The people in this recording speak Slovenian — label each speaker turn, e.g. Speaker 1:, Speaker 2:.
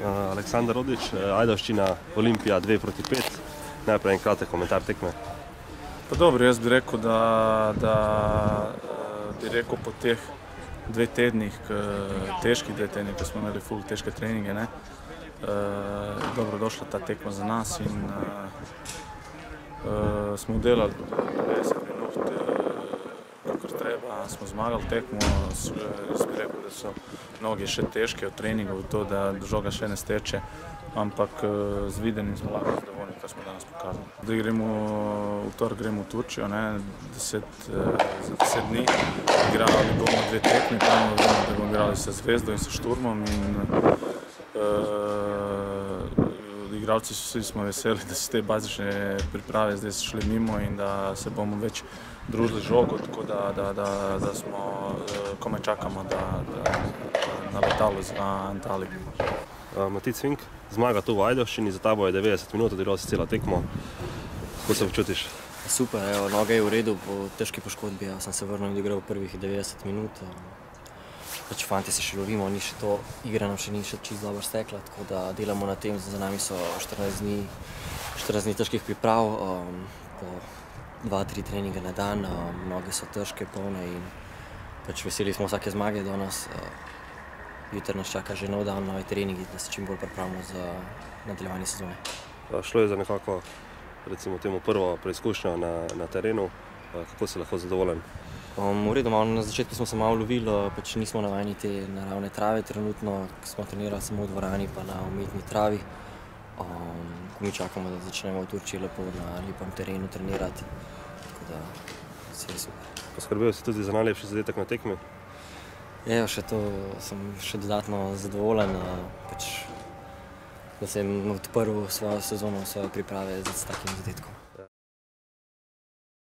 Speaker 1: Aleksandar Rodić, Ajdovščina, Olimpija 2-5. Najprej en kratek komentar tekme.
Speaker 2: Pa dobro, jaz bi rekel, po teh 2 tednih, težkih 2 tednih, ko smo imeli ful težke treninge, dobro došla ta tekma za nas in smo delali 90 minut, kakor treba, smo zmagali tekmo. Jaz bi rekel, da so noge še težke od treningov, to, da žoga še ne steče, ampak z videnim smo lahko zadovoljni, kar smo danes pokazali. Da gremo v torek, gremo v Turčijo, za 10 dni. Igrali bomo 2 tekmi, da bomo igrali sa Zvezdo in sa Šturmom in igralci vsi smo veseli, da so te bazične priprave zdaj šli mimo in da se bomo več družili žogo, tako da smo komaj čakamo na letalo za Antaliju.
Speaker 1: Matic Fink, zmaga tu v Ajdovščini, za tabo je 90 minut, odigral si cela tekmo. Kako se počutiš?
Speaker 3: Super, noga je v redu, po težki poškodbi, sem se vrnil in igral prvih 90 minut. Fanti se še lovimo, igra nam še ni čisto dobro stekla, tako da delamo na tem, za nami so 14 dni težkih priprav, po 2-3 treninge na dan, noge so težke, polne in veseli smo vsake zmage do nas. Jutri nas čaka že nov dan, novi treningi, da se čim bolj pripravimo za nadaljevanje sezone.
Speaker 1: Šlo je za nekako, recimo temu, prvo preizkušnjo na terenu, kako si lahko zadovoljen?
Speaker 3: V redu, na začetku smo se malo lovili, nismo navajeni te naravne trave trenutno, smo trenirali samo v dvorani pa na umetni travi. Ko mi čakamo, da začnemo v Turčiji lepo na lepem terenu trenirati, tako da vse je super.
Speaker 1: Poskrbel si tudi za najlepši zadetek na tekmi?
Speaker 3: Še to sem še dodatno zadovoljen, da sem odprl svojo sezono, svoje priprave z takim zadetkom.